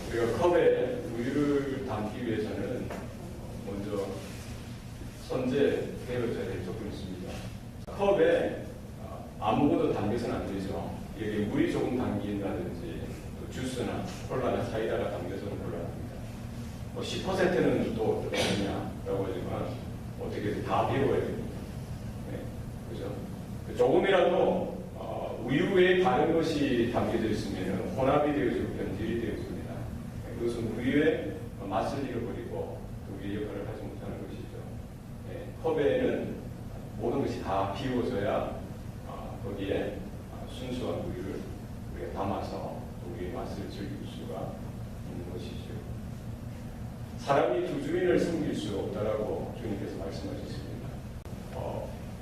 우리가 컵에 우유를 담기 위해서는 먼저 선제되어져야 될 조건이 있습니다. 컵에 아무것도 담겨서는 안 되죠. 여기 물이 조금 담긴다든지 또 주스나 콜라나 사이다가 담겨서는 곤란합니다. 10%는 또 어떠냐라고 하지만 어떻게든 다 비워야 됩니다. 네, 그죠? 조금이라도 우유에 다른 것이 담겨져 있으면 혼합이 되어지고 변질이 되어집니다. 그것은 우유의 맛을 잃어버리고 우유의 역할을 하지 못하는 것이죠. 네, 컵에는 모든 것이 다 비워져야 거기에 순수한 우유를 우리가 담아서 우유의 맛을 즐길 수가 있는 것이죠. 사람이 두 주인을 섬길 수 없다라고 주님께서 말씀하셨습니다.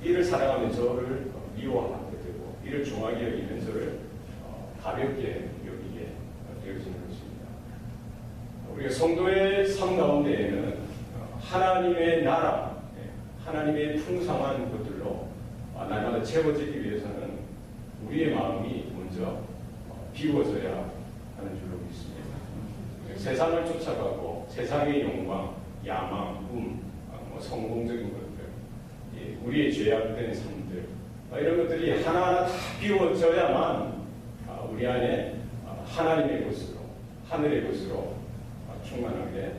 이를 사랑하면 저를 미워하게 되고 이를 중하게 여기면 저를 가볍게 여기게 되어지는 것입니다. 우리가 성도의 삶 가운데에는 하나님의 나라, 하나님의 풍성한 것들로 날마다 채워지기 위해서는 우리의 마음이 먼저 비워져야 하는 줄로 믿습니다. 세상을 쫓아가고 세상의 영광, 야망, 성공적인 것들, 우리의 죄악된 삶들, 이런 것들이 하나하나 다 비워져야만 우리 안에 하나님의 것으로, 하늘의 것으로 충만하게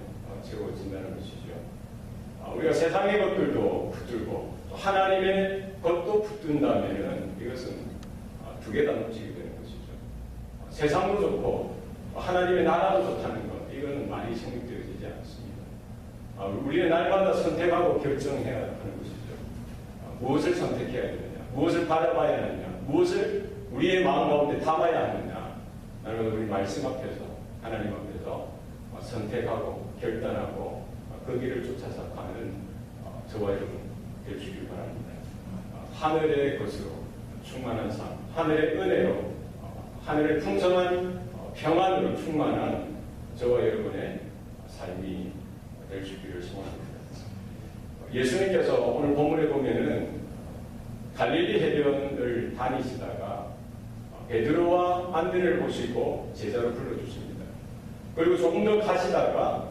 채워진다는 것이죠. 우리가 세상의 것들도 붙들고 하나님의 것도 붙든다면 이것은 두 개 다 놓치게 되는 것이죠. 세상도 좋고 하나님의 나라도 좋다는 것, 이거는 많이 성립되어지지 않습니다. 우리는 날마다 선택하고 결정해야 하는 것이죠. 무엇을 선택해야 되느냐, 무엇을 바라봐야 하느냐, 무엇을 우리의 마음 가운데 담아야 하느냐, 라는 것을 우리 말씀 앞에서, 하나님 앞에서 선택하고 결단하고 그 길을 쫓아서 가는 저와 여러분 되시길 바랍니다. 하늘의 것으로 충만한 삶, 하늘의 은혜로, 하늘의 풍성한 평안으로 충만한 저와 여러분의 삶이 될 수 있기를 소원합니다. 예수님께서 오늘 본문에 보면은 갈릴리 해변을 다니시다가 베드로와 안드레를 보시고 제자로 불러주십니다. 그리고 조금 더 가시다가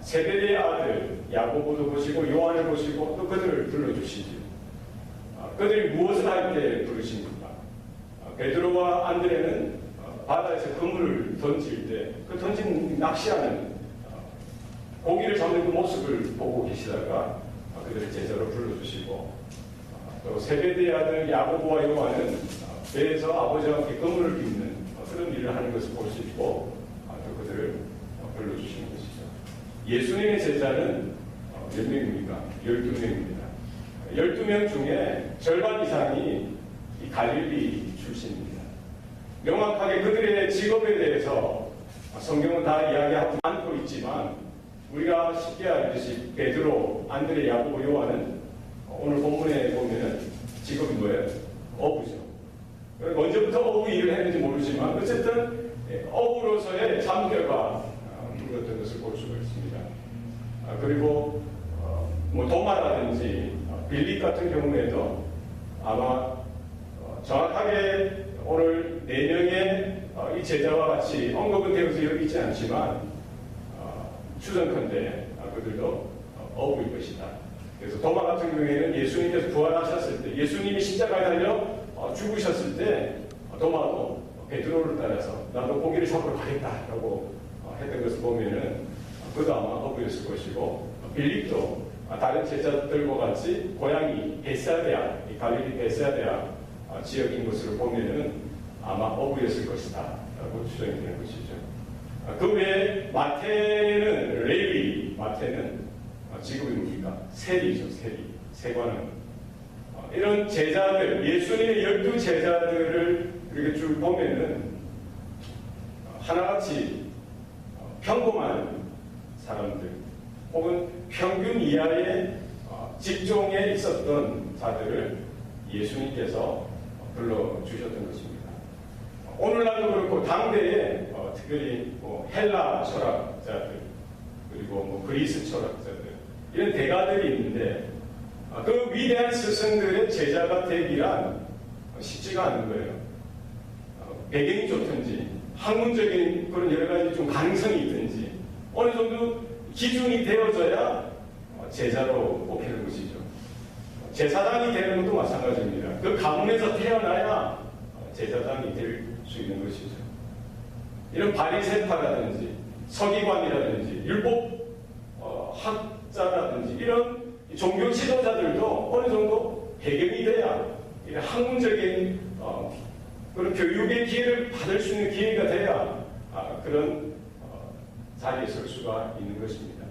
세베대의 아들 야고보도 보시고 요한을 보시고 또 그들을 불러주시죠. 그들이 무엇을 할 때 부르십니까? 베드로와 안드레는 바다에서 그물을 던질 때 그 던진 낚시하는 고기를 잡는 그 모습을 보고 계시다가 그들을 제자로 불러주시고 또 세베대의 아들 야고보와 요한은 배에서 아버지와 함께 그물을 빚는 그런 일을 하는 것을 볼 수 있고 또 그들을 불러주시는 것이죠. 예수님의 제자는 몇 명입니까? 12명입니다. 12명 중에 절반 이상이 이 갈릴리 출신입니다. 명확하게 그들의 직업에 대해서 성경은 다 이야기하지 않고 있지만 우리가 쉽게 알듯이 베드로, 안드레, 야고보, 요한은 오늘 본문에 보면은 직업이 뭐예요? 어부죠. 언제부터 어부 일을 했는지 모르지만 어쨌든 어부로서의 참여가 이루어졌던 것을 볼 수가 있습니다. 그리고 뭐 도마라든지 빌립 같은 경우에도 아마 정확하게 오늘 4명의 이 제자와 같이 언급은 되어서 여기 있지 않지만 추정컨대 그들도 어부일 것이다. 그래서 도마 같은 경우에는 예수님께서 부활하셨을 때, 예수님이 십자가에 달려 죽으셨을 때 도마도 베드로를 따라서 나도 고기를 잡으러 가겠다라고 했던 것을 보면은 그도 아마 어부였을 것이고, 빌립도 다른 제자들과 같이 고향이 베사데아, 이 갈릴리 베사데아 지역인 것으로 보면은 아마 어부였을 것이다라고 추정이 되는 것이죠. 그 외에 마태는 레위, 마태는 직업이 뭡니까? 세리죠, 세리, 세관은. 이런 제자들, 예수님의 12제자들을 이렇게 쭉 보면은 하나같이 평범한 사람들 혹은 평균 이하의 직종에 있었던 자들을 예수님께서 불러주셨던 것입니다. 오늘날도 그렇고 당대에 특별히 헬라 철학자들 그리고 그리스 철학자들 이런 대가들이 있는데 그 위대한 스승들의 제자가 되기란 쉽지가 않은 거예요. 배경이 좋든지 학문적인 그런 여러 가지 좀 가능성이 있든지 어느 정도 기준이 되어져야 제자로 뽑히는 것이죠. 제사장이 되는 것도 마찬가지입니다. 그 가문에서 태어나야 제사장이 될 수 있는 것이죠. 이런 바리새파라든지 서기관이라든지 율법 학자라든지 이런 종교 지도자들도 어느 정도 배경이 돼야 이런 학문적인 그런 교육의 기회를 받을 수 있는 기회가 돼야 그런 자리에 설 수가 있는 것입니다.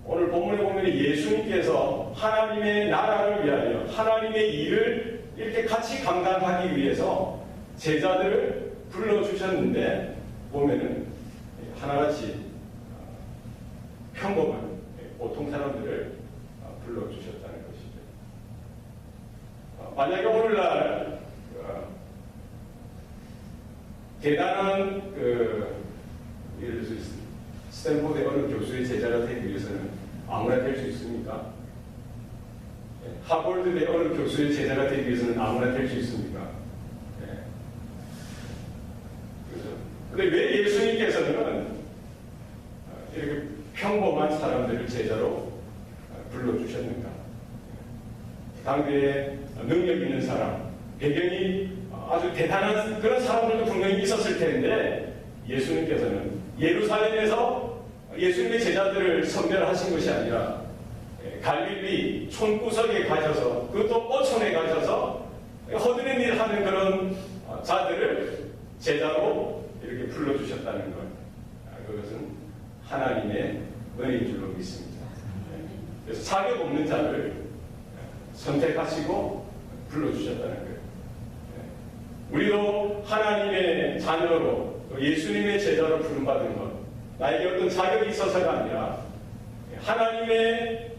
오늘 본문에 보면 예수님께서 하나님의 나라를 위하여 하나님의 일을 이렇게 같이 감당하기 위해서 제자들을 불러주셨는데 보면은 하나같이 평범한 보통 사람들을 불러주셨다는 것이죠. 만약에 오늘날 대단한 예를 들어서 스탠포드의 어느 교수의 제자가 되기 위해서는 아무나 될 수 있습니까? 하버드의 어느 교수의 제자가 되기 위해서는 아무나 될 수 있습니까? 그런데 왜 예수님께서는 이렇게 평범한 사람들을 제자로 불러주셨는가? 당대에 능력 있는 사람, 배경이 아주 대단한 그런 사람들도 분명히 있었을 텐데 예수님께서는 예루살렘에서 예수님의 제자들을 선별하신 것이 아니라 갈릴리 촌구석에 가셔서 그것도 어촌에 가셔서 허드렛 일 하는 그런 자들을 제자로 이렇게 불러주셨다는 것, 그것은 하나님의 은혜인 줄로 믿습니다. 그래서 자격 없는 자를 선택하시고 불러주셨다는 거예요. 우리도 하나님의 자녀로 예수님의 제자로 부름받은 것, 나에게 어떤 자격이 있어서가 아니라 하나님의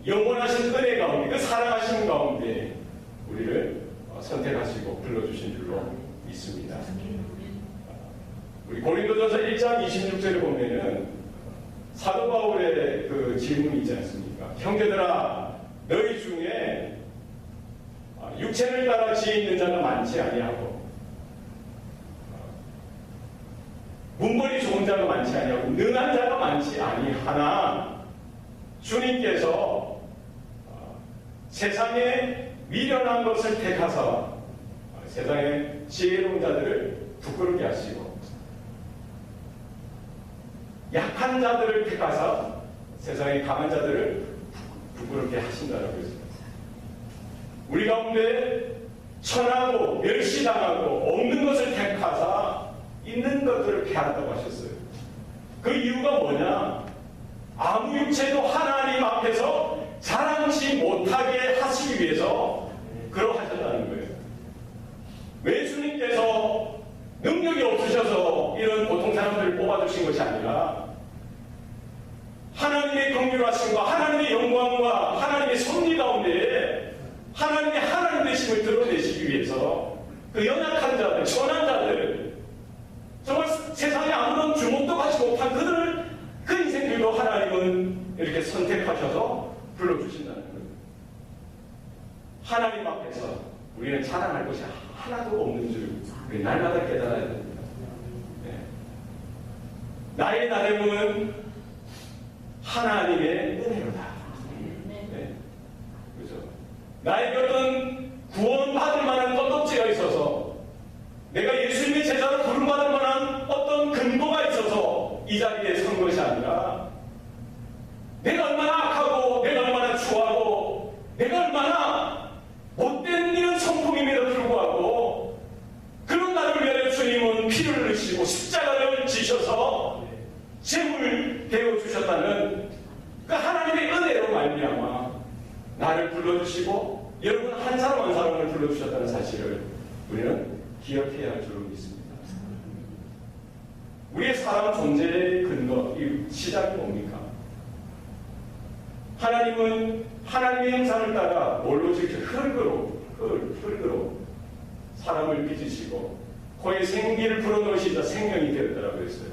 영원하신 은혜 가운데, 그 사랑하신 가운데 우리를 선택하시고 불러주신 줄로 믿습니다. 우리 고린도전서 1장 26절에 보면은 사도 바울의 그 질문이 있지 않습니까? 형제들아, 너희 중에 육체를 따라 지혜 있는 자가 많지 아니하고 문벌이 좋은 자가 많지 아니하고 능한 자가 많지 아니하나 주님께서 세상에 미련한 것을 택하사 세상의 지혜로운 자들을 부끄럽게 하시고 약한 자들을 택하사 세상의 강한 자들을 부끄럽게 하신다라고 했습니다. 우리 가운데 천하고 멸시당하고 없는 것을 택하사 있는 것들을 패한다고 하셨어요. 그 이유가 뭐냐? 아무 육체도 하나님 앞에서 자랑치 못하게 하시기 위해서 그러하셨다는 거예요. 왜 주님께서 능력이 없으셔서 이런 보통 사람들을 뽑아주신 것이 아니라 하나님의 긍휼하심과 하나님의 영광과 하나님의 섭리 가운데 하나님의 하나님 되심을 드러내시기 위해서 그 연약한 자들, 천한 자들, 정말 세상에 아무런 주목도 받지 못한 그들을, 그 인생들도 하나님은 이렇게 선택하셔서 불러주신다는 거예요. 하나님 앞에서 우리는 자랑할 것이 하나도 없는 줄 우리 날마다 깨달아야 됩니다. 네. 나의 나됨은 하나님의 은혜로다. 네. 그렇죠? 나에게 어떤 구원받을 만한 건덕지가 있어서 내가 예수님의 제자로 부름받을 만한 어떤 근거가 있어서 이 자리에 선 것이 아니라 내가 얼마나 악하고 내가 얼마나 추하고 내가 얼마나 못된 이런 성품임에도 불구하고 그런 나를 위하여 주님은 피를 흘리시고 십자가를 지셔서 제물 되어주셨다는 그 하나님의 은혜로 말미암아 나를 불러주시고 여러분 한 사람 한 사람을 불러주셨다는 사실을 우리는 기억해야 할 줄로 믿습니다. 우리의 사람 존재의 근거, 이 시작이 뭡니까? 하나님은 하나님의 형상을 따라 뭘로 지으셔? 흙으로 사람을 빚으시고 코에 생기를 불어넣으시자 생명이 되었다라고 했어요.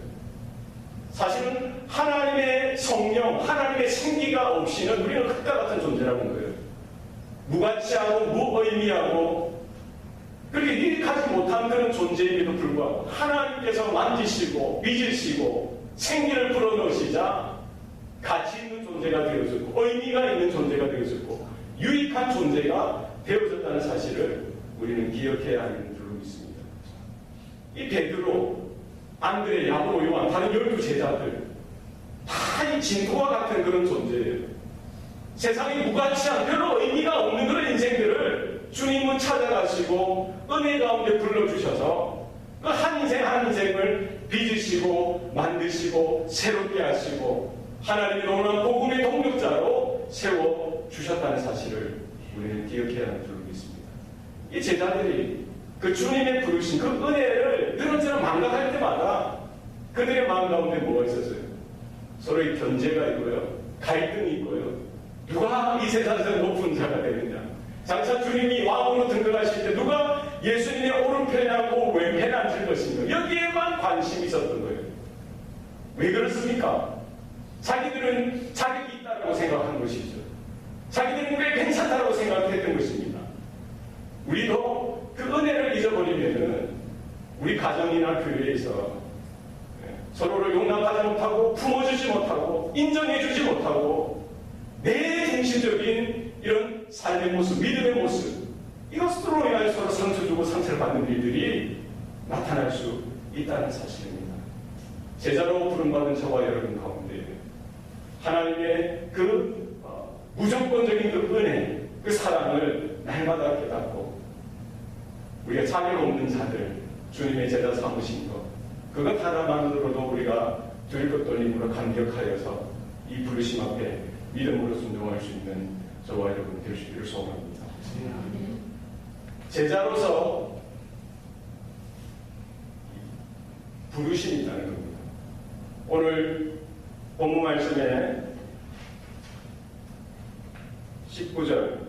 사실은 하나님의 성령, 하나님의 생기가 없이는 우리는 흙과 같은 존재라고 하는 거예요. 무가치하고 무의미하고 그렇게 유익하지 못한 그런 존재임에도 불구하고 하나님께서 만지시고 빚으시고 생기를 불어넣으시자 가치 있는 존재가 되어졌고 의미가 있는 존재가 되어졌고 유익한 존재가 되어졌다는 사실을 우리는 기억해야 하는 줄로 믿습니다. 이 베드로, 안드레, 야고보, 요한, 다른 12 제자들 다 이 진토와 같은 그런 존재예요. 세상에 무가치한 별로 의미가 없는 그런 인생들을 주님은 찾아가시고 은혜 가운데 불러주셔서 그 한 인생 한 인생을 빚으시고 만드시고 새롭게 하시고 하나님의 놀라운 복음의 동력자로 세워주셨다는 사실을 우리는 기억해야 하는 줄로 믿습니다. 이 제자들이 그 주님의 부르신 그 은혜를 늘어지는 망각할 때마다 그들의 마음 가운데 뭐가 있었어요? 서로의 견제가 있고요, 갈등이 있고요. 누가 이 세상에서 높은 자가 되느냐? 장차 주님이 왕으로 등극하실 때 누가 예수님의 오른편에 앉고 왼편에 앉을 것인가? 여기에만 관심이 있었던 거예요. 왜 그렇습니까? 자기들은 자격이 있다고 생각한 것이죠. 자기들은 꽤 괜찮다고 생각했던 것입니다. 우리도 그 은혜를 잊어버리면은 우리 가정이나 교회에서 서로를 용납하지 못하고 품어주지 못하고 인정해주지 못하고 내 중심적인 이런 삶의 모습, 믿음의 모습 이것으로 인하여 서로 상처 주고 상처를 받는 일들이 나타날 수 있다는 사실입니다. 제자로 부름받은 저와 여러분 가운데 하나님의 그 무조건적인 그 은혜, 그 사랑을 날마다 깨닫고 우리가 자격 없는 자들 주님의 제자 삼으신 것 그것 하나만으로도 우리가 드릴 것도 아니므로 감격하여서 이 부르심 앞에 믿음으로 순종할 수 있는 저와 여러분 되시기를 소원합니다. 제자로서 부르심이 있다는 겁니다. 오늘 본문 말씀에 19절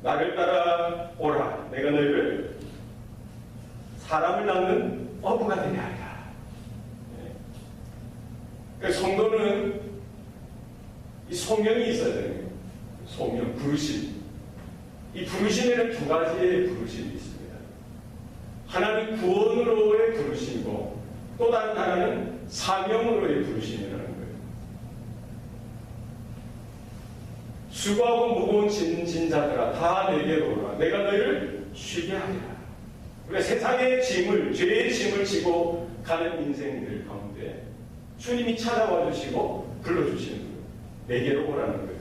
나를 따라 오라 내가 너희를 사람을 낳는 어부가 되게 하리라. 그러니까 성도는 이 소명이 있어야 되는 거예요. 소명, 부르심. 이 부르심에는 두 가지의 부르심이 있습니다. 하나는 구원으로의 부르심이고 또 다른 하나는 사명으로의 부르심이라는 거예요. 수고하고 무거운 짐진 자들아 다 내게로 오라. 내가 너희를 쉬게 하리라. 우리가 세상의 짐을, 죄의 짐을 지고 가는 인생들 가운데 주님이 찾아와 주시고 불러주시는 거예요. 내게로 오라는 거예요.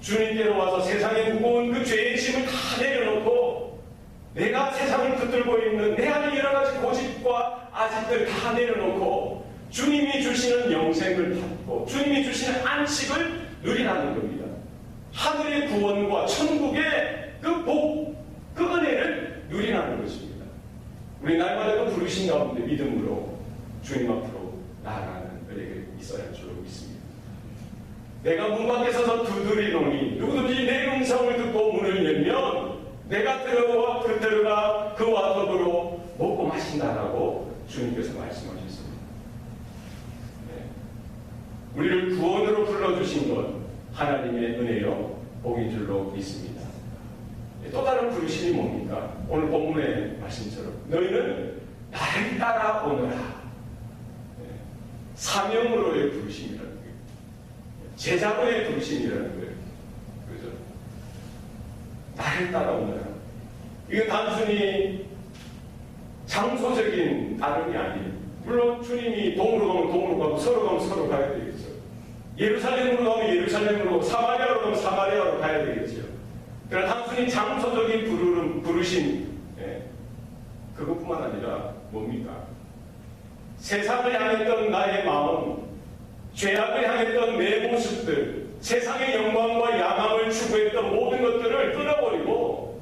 주님께로 와서 세상의 무거운 그 죄의 짐을 다 내려놓고 내가 세상을 붙들고 있는 내 안에 여러 가지 고집과 아집들 다 내려놓고 주님이 주시는 영생을 받고 주님이 주시는 안식을 누리라는 겁니다. 하늘의 구원과 천국의 그 복, 그 은혜를 누리라는 것입니다. 우리 날마다 그 부르신 가운데 믿음으로 주님 앞으로 나아가는 은혜가 있어야 할 줄로 믿습니다. 내가 문 밖에 서서 두드리노니 누구든지 내 음성을 듣고 문을 열면 내가 들어가 그와 더불어 먹고 마신다라고 주님께서 말씀하셨습니다. 네. 우리를 구원으로 불러주신 것 하나님의 은혜요 복인 줄로 믿습니다. 또 다른 부르심이 뭡니까? 오늘 본문의 말씀처럼 너희는 나를 따라오너라. 사명으로의 부르심이라는 거예요. 제자로의 부르심이라는 거예요. 그죠? 나를 따라오너라. 이건 단순히 장소적인 다름이 아니에요. 물론 주님이 동으로 가면 동으로 가고 서로 가면 서로 가야 되겠죠. 예루살렘으로 가면 예루살렘으로, 사마리아로 가면 사마리아로 가야 되겠죠. 그러나 단순히 장소적인 부르심, 그것뿐만 아니라 뭡니까? 세상을 향했던 나의 마음, 죄악을 향했던 내 모습들, 세상의 영광과 야망을 추구했던 모든 것들을 끊어버리고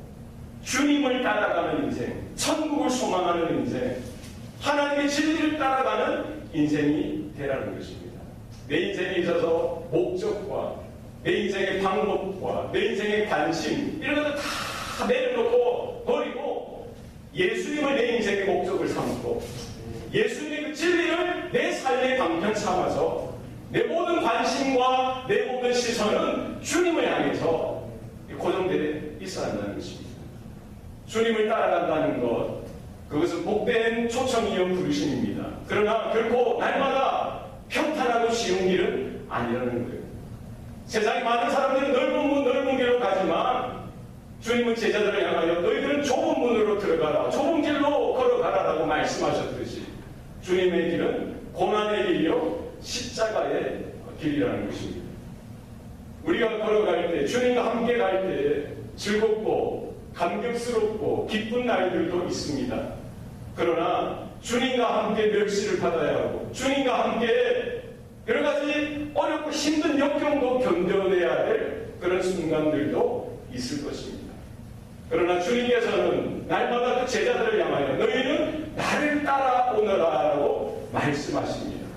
주님을 따라가는 인생, 천국을 소망하는 인생, 하나님의 진리를 따라가는 인생이 되라는 것입니다. 내 인생에 있어서 목적과 내 인생의 방법과 내 인생의 관심 이런 것들 다 내려놓고 버리고 예수님을 내 인생의 목적을 삼고 예수님의 그 진리를 내 삶의 방편 삼아서 내 모든 관심과 내 모든 시선은 주님을 향해서 고정되어 있어야 한다는 것입니다. 주님을 따라간다는 것, 그것은 복된 초청이요 부르심입니다. 그러나 결코 날마다 평탄하고 쉬운 길은 아니라는 거예요. 세상에 많은 사람들은 넓은 문, 넓은 길로 가지만 주님은 제자들을 향하여 너희들은 좁은 문으로 들어가라, 좁은 길로 걸어가라라고 말씀하셨듯이 주님의 길은 고난의 길이요 십자가의 길이라는 것입니다. 우리가 걸어갈 때, 주님과 함께 갈 때 즐겁고 감격스럽고 기쁜 날들도 있습니다. 그러나 주님과 함께 멸시를 받아야 하고 주님과 함께 여러 가지 어렵고 힘든 역경도 견뎌내야 될 그런 순간들도 있을 것입니다. 그러나 주님께서는 날마다 그 제자들을 향하여 너희는 나를 따라오너라라고 말씀하십니다.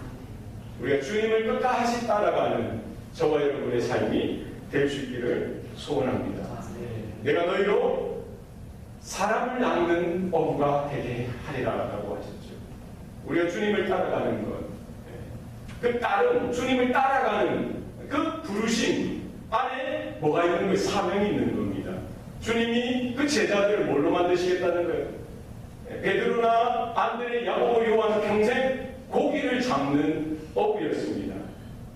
우리가 주님을 끝까지 따라가는 저와 여러분의 삶이 될 수 있기를 소원합니다. 내가 너희로 사람을 낚는 어부가 되게 하리라라고 하셨죠. 우리가 주님을 따라가는 것, 그 따름, 주님을 따라가는 그 부르심 안에 뭐가 있는 거예요? 사명이 있는 겁니다. 주님이 그 제자들을 뭘로 만드시겠다는 거예요? 베드로나 안드레, 야고보, 요한은 평생 고기를 잡는 어부였습니다.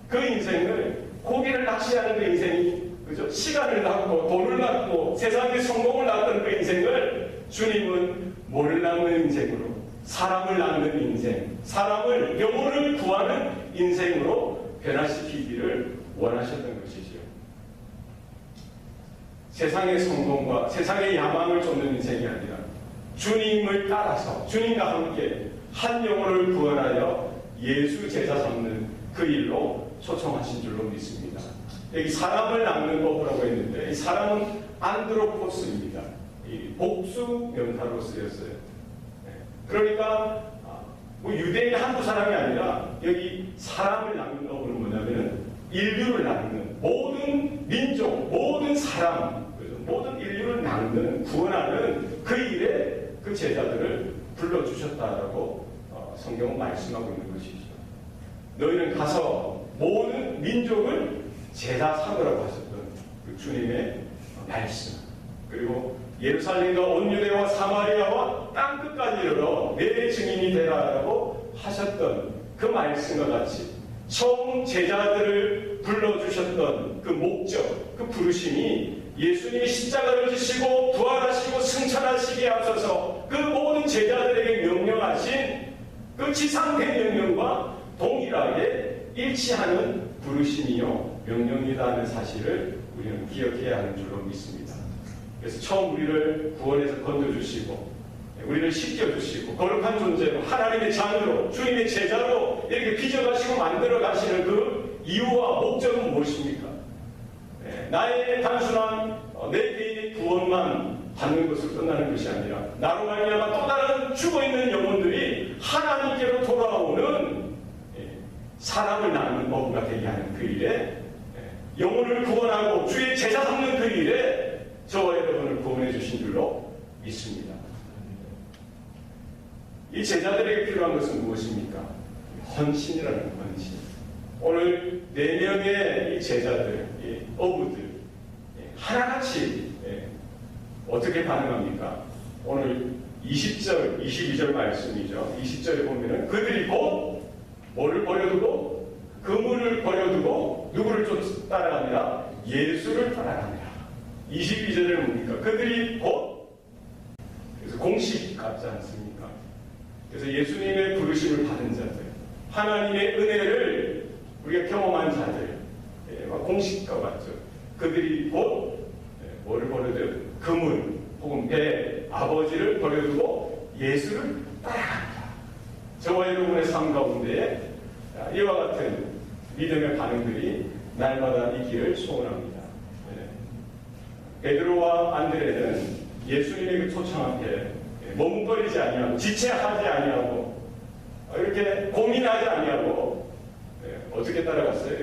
그 인생을 고기를 낚시하는 그 인생이 그죠? 시간을 낚고 돈을 낚고 세상의 성공을 낚던 그 인생을 주님은 뭐를 낚는 인생으로, 사람을 낚는 인생, 사람을, 영혼을 구하는 인생으로 변화시키기를 원하셨던 것이지요. 세상의 성공과 세상의 야망을 쫓는 인생이 아니라 주님을 따라서 주님과 함께 한 영혼을 구원하여 예수 제자 삼는 그 일로 초청하신 줄로 믿습니다. 여기 사람을 낚는 법이라고 했는데 이 사람은 안드로포스입니다. 이 복수 명사로 쓰였어요. 그러니까 뭐 유대인 한두 사람이 아니라 여기 사람을 낚는 법은 뭐냐면 인류를 낚는 모든 민족, 모든 사람, 모든 인류를 낚는, 구원하는 그 일에 그 제자들을 불러주셨다라고 성경은 말씀하고 있는 것이죠. 너희는 가서 모든 민족을 제자 삼으라고 하셨던 그 주님의 말씀, 그리고 예루살렘과 온 유대와 사마리아와 땅끝까지 이르러 내 증인이 되라라고 하셨던 그 말씀과 같이 처음 제자들을 불러주셨던 그 목적, 그 부르심이 예수님이 십자가를 지시고 부활하시고 승천하시게 하셔서 그 모든 제자들에게 명령하신 그 지상 대명령과 동일하게 일치하는 부르심이요 명령이라는 사실을 우리는 기억해야 하는 줄로 믿습니다. 그래서 처음 우리를 구원해서 건져주시고 우리를 씻겨주시고 거룩한 존재로 하나님의 자녀로 주님의 제자로 이렇게 빚어가시고 만들어가시는 그 이유와 목적은 무엇입니까? 나의 단순한 내 개인의 구원만 받는 것으로 끝나는 것이 아니라 나로 말미암아 또 다른 죽어있는 영혼들이 하나님께로 돌아오는 사람을 낳는 어부가 되게 하는 그 일에 영혼을 구원하고 주의 제자 삼는 그 일에 저와 여러분을 구원해 주신 줄로 믿습니다. 이 제자들에게 필요한 것은 무엇입니까? 헌신이라는 헌신. 오늘 4명의 이 제자들, 이 어부들 하나같이 어떻게 반응합니까? 오늘 20절, 22절 말씀이죠. 20절에 보면은 그들이 곧 뭐를 버려두고 그물을 버려두고 누구를 따라갑니다? 예수를 따라갑니다. 22절에 뭡니까? 그들이 곧 그래서 공식 같지 않습니까? 그래서 예수님의 부르심을 받은 자들, 하나님의 은혜를 우리가 경험한 자들, 공식과 같죠. 그들이 곧 뭐를 버려두고 그물 혹은 배, 아버지를 버려두고 예수를 따라갑니다. 저와 여러분의 삶 가운데 이와 같은 믿음의 반응들이 날마다 있기를 소원합니다. 베드로와 안드레는 예수님의 그 초청 앞에 머뭇거리지 아니하고 지체하지 아니하고 이렇게 고민하지 아니하고 어떻게 따라갔어요?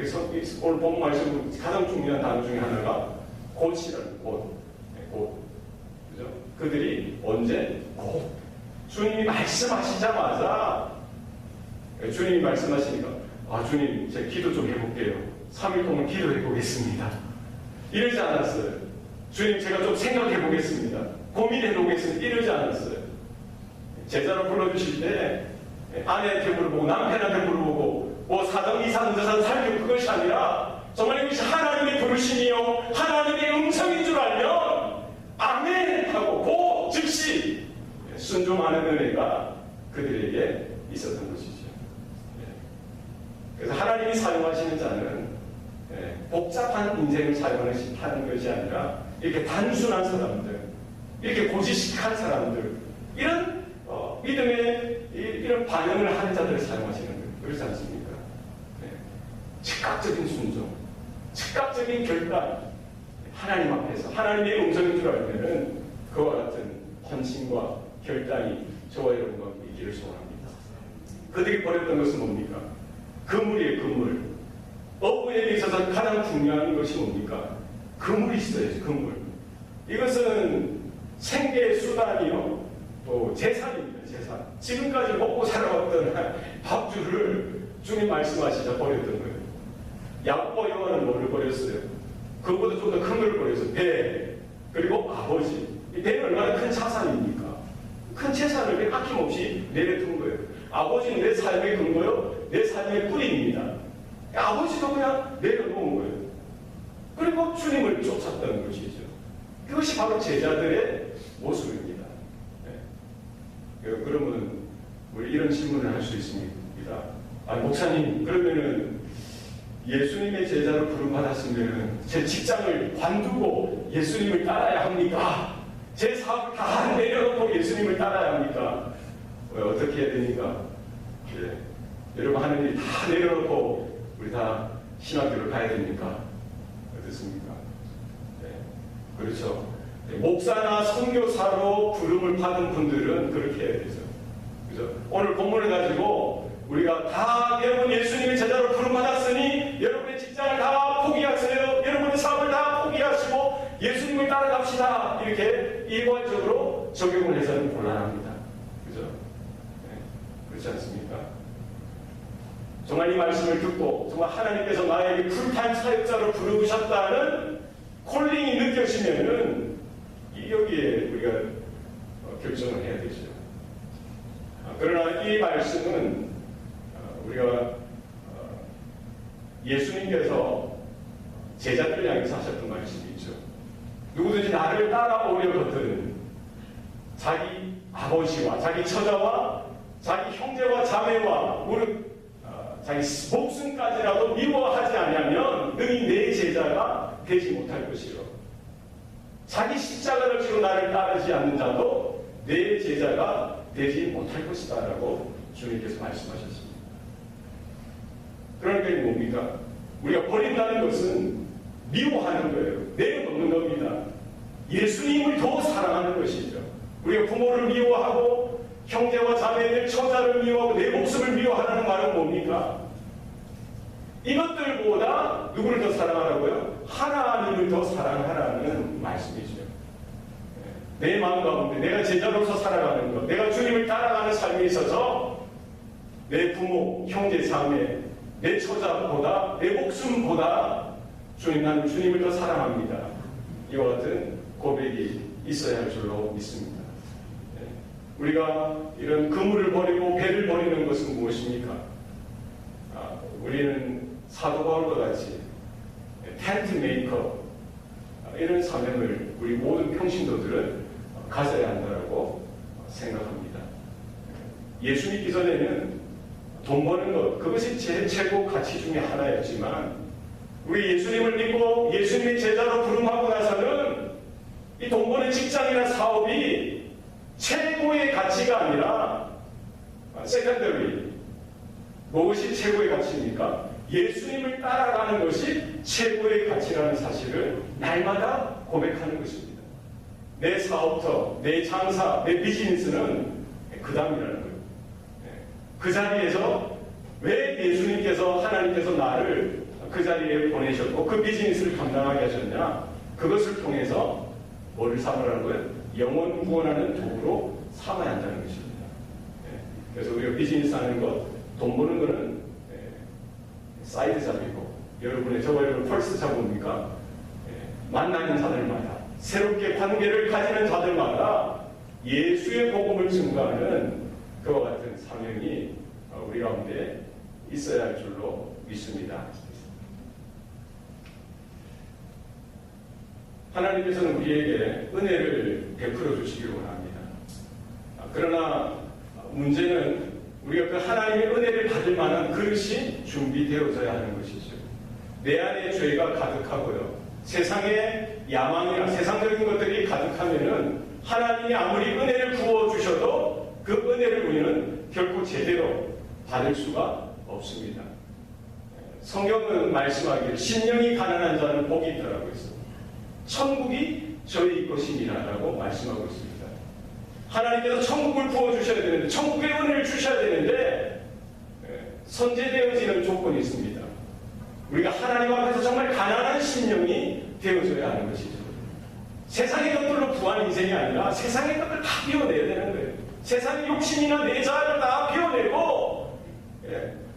오늘 본 말씀 가장 중요한 단어 중에 하나가 곧이라는 곧. 그죠? 그들이 언제? 곧. 주님이 말씀하시자마자 주님이 말씀하시니까 주님 제가 기도 좀 해볼게요. 3일 동안 기도해 보겠습니다. 이러지 않았어요. 주님 제가 좀 생각해 보겠습니다. 고민해 놓겠습니다. 이러지 않았어요. 제자로 불러주실 때 아내한테 물어보고 남편한테 물어보고 뭐 사정 이사는 저사는 살펴 그것이 아니라 정말 이것이 하나님의 부르심이요 하나님의 음성인 줄 알면 아멘 하고 즉시 순종하는 은혜가 그들에게 있었던 것이죠. 그래서 하나님이 사용하시는 자는 복잡한 인생을 사용하는 것이 아니라 이렇게 단순한 사람들, 이렇게 고지식한 사람들, 이런 믿음의 이런 반응을 하는 자들을 사용하시는 거예요. 그렇지 않습니까? 즉각적인 순종, 즉각적인 결단, 하나님 앞에서 하나님의 음성인 줄 알면은 그와 같은 헌신과 결단이 저와 여러분과 있기를 소원합니다. 그들이 버렸던 것은 뭡니까? 그물이에요, 그물. 어부에게 있어서 가장 중요한 것이 뭡니까? 그물이 있어야지, 그물. 이것은 생계의 수단이요, 또 재산입니다, 재산. 지금까지 먹고 살아왔던 밥줄을 주님 말씀하시자 버렸던 거예요. 야곱과 요한은 뭐를 버렸어요? 그것보다 좀 더 큰 걸 버렸어요. 배, 그리고 아버지. 이 배는 얼마나 큰 자산입니까? 큰 재산을 아낌없이 내려둔 거예요. 아버지는 내 삶의 근거요, 내 삶의 뿌리입니다. 아버지도 그냥 내려놓은 거예요. 그리고 주님을 쫓았다는 것이죠. 그것이 바로 제자들의 모습입니다. 그러면 우리 이런 질문을 할 수 있습니다. 아니, 목사님, 그러면은 예수님의 제자로 부름받았으면 제 직장을 관두고 예수님을 따라야 합니까? 제 사업을 다 내려놓고 예수님을 따라야 합니까? 어떻게 해야 됩니까? 여러분 하느님 다 내려놓고 우리 다 신학교를 가야 됩니까? 어떻습니까? 그렇죠. 목사나 선교사로 부름을 받은 분들은 그렇게 해야 되죠. 그죠? 오늘 본문을 가지고 우리가 다 여러분 예수님의 제자로 부름받았으니 여러분의 직장을 다 포기하세요. 여러분의 사업을 다 포기하시고 예수님을 따라갑시다. 이렇게 일괄적으로 적용을 해서는 곤란합니다. 그죠? 그렇지 않습니까? 정말 이 말씀을 듣고 정말 하나님께서 나에게 풀타임 사역자로 부르셨다는 콜링이 느껴지면은 여기에 우리가 결정을 해야 되죠. 그러나 이 말씀은 우리가 예수님께서 제자들을 향해서 하셨던 말씀이죠. 누구든지 나를 따라오려거든 자기 아버지와 자기 처자와 자기 형제와 자매와 무릇 자기 목숨까지라도 미워하지 않으면 능히 내 제자가 되지 못할 것이요. 자기 십자가를 지고 나를 따르지 않는 자도 내 제자가 되지 못할 것이다 라고 주님께서 말씀하셨습니다. 그러니까 이게 뭡니까? 우리가 버린다는 것은 미워하는 거예요. 내려놓는 겁니다. 예수님을 더 사랑하는 것이죠. 우리가 부모를 미워하고 형제와 자매들, 처자를 미워하고 내 목숨을 미워하라는 말은 뭡니까? 이것들보다 누구를 더 사랑하라고요? 하나님을 더 사랑하라는 말씀이죠. 내 마음 가운데 내가 제자로서 살아가는 것, 내가 주님을 따라가는 삶에 있어서 내 부모, 형제, 자매, 내 처자보다, 내 목숨보다 주님, 나는 주님을 더 사랑합니다. 이와 같은 고백이 있어야 할 줄로 믿습니다. 우리가 이런 그물을 버리고 배를 버리는 것은 무엇입니까? 우리는 사도 바울과 같이 텐트 메이커 이런 사명을 우리 모든 평신도들은 가져야 한다고 생각합니다. 예수 믿기 전에는 돈 버는 것, 그것이 제 최고 가치 중에 하나였지만 우리 예수님을 믿고 예수님의 제자로 부름하고 나서는 이 돈 버는 직장이나 사업이 최고의 가치가 아니라 세컨더리, 무엇이 최고의 가치입니까? 예수님을 따라가는 것이 최고의 가치라는 사실을 날마다 고백하는 것입니다. 내 사업터, 내 장사, 내 비즈니스는 그 다음이라는 거예요. 그 자리에서 왜 예수님께서, 하나님께서 나를 그 자리에 보내셨고 그 비즈니스를 감당하게 하셨냐? 그것을 통해서 뭐를 삼으라는 거예요? 영혼 구원하는 도구로 삼아야 한다는 것입니다. 그래서 우리가 비즈니스 하는 것, 돈 버는 거는 사이드 잡이고, 여러분의 저와 여러분 펄스 잡으니까 만나는 사람마다 새롭게 관계를 가지는 자들마다 예수의 복음을 증거하는 그와 같은 사명이 우리 가운데 있어야 할 줄로 믿습니다. 하나님께서는 우리에게 은혜를 베풀어 주시기를 원합니다. 그러나 문제는 우리가 그 하나님의 은혜를 받을 만한 그릇이 준비되어져야 하는 것이죠. 내 안에 죄가 가득하고요. 세상에 야망이나 세상적인 것들이 가득하면은 하나님이 아무리 은혜를 부어주셔도 그 은혜를 우리는 결코 제대로 받을 수가 없습니다. 성경은 말씀하기를 심령이 가난한 자는 복이 있다라고 했습니다. 천국이 저희 것이니라라고 말씀하고 있습니다. 하나님께서 천국을 부어주셔야 되는데, 천국의 은혜를 주셔야 되는데 선제되어지는 조건이 있습니다. 우리가 하나님 앞에서 정말 가난한 심령이 되어져야 하는 것이죠. 세상의 것들로 구한 인생이 아니라 세상의 것들 다 비워내야 되는 거예요. 세상의 욕심이나 내 자아를 다 비워내고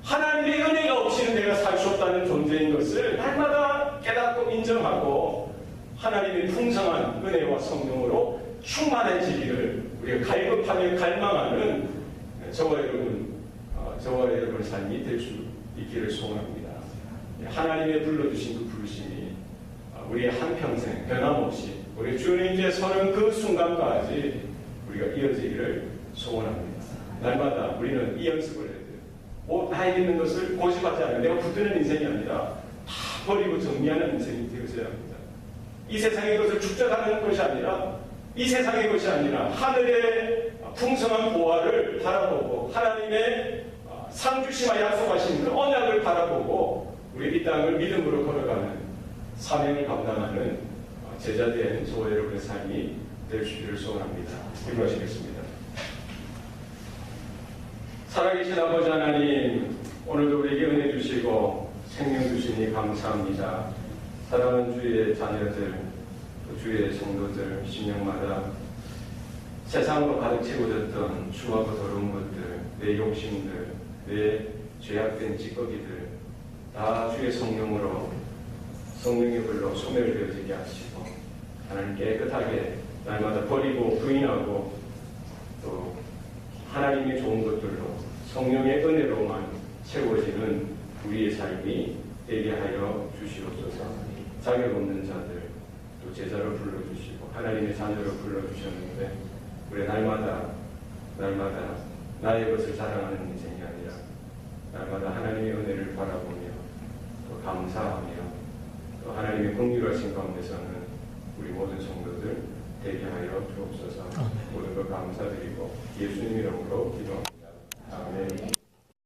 하나님의 은혜가 없이는 내가 살 수 없다는 존재인 것을 날마다 깨닫고 인정하고 하나님의 풍성한 은혜와 성령으로 충만해지기를 우리가 갈급하며 갈망하는 저와 여러분의 삶이 될 수 있기를 소원합니다. 하나님의 불러주신 그 부르심이 우리의 한평생 변함없이 우리 주님께 서는 그 순간까지 우리가 이어지기를 소원합니다. 날마다 우리는 이 연습을 해야 돼요. 나에게 있는 것을 고집하지 않아요. 내가 붙드는 인생이 아니라 다 버리고 정리하는 인생이 되어져야 합니다. 이 세상의 것을 축적하는 것이 아니라 이 세상의 것이 아니라 하늘의 풍성한 보화를 바라보고 하나님의 상주시마 약속하신 그 언약을 바라보고 우리 이 땅을 믿음으로 걸어가는 사명을 감당하는 제자된 저와 여러분의 삶이 될 수 있기를 소원합니다. 기도하시겠습니다. 살아계신 아버지 하나님, 오늘도 우리에게 은혜 주시고 생명 주시니 감사합니다. 사랑하는 주의 자녀들, 주의 성도들, 심령마다 세상으로 가득 채워졌던 추하고 더러운 것들, 내 욕심들, 내 죄악된 찌꺼기들 다 주의 성령으로 성령의 불로 소멸되어지게 하시고 하나님 깨끗하게 날마다 버리고 부인하고 또 하나님의 좋은 것들로 성령의 은혜로만 채워지는 우리의 삶이 되게 하여 주시옵소서. 자격 없는 자들 또 제자로 불러주시고 하나님의 자녀로 불러주셨는데 우리 날마다 나의 것을 자랑하는 인생이 아니라 날마다 하나님의 은혜를 바라보며 또 감사하며 또 하나님의 긍휼하신 가운데서는 우리 모든 성도들 되게 하여 주옵소서. 모든 것 감사드리고 예수님 이름으로 기도합니다.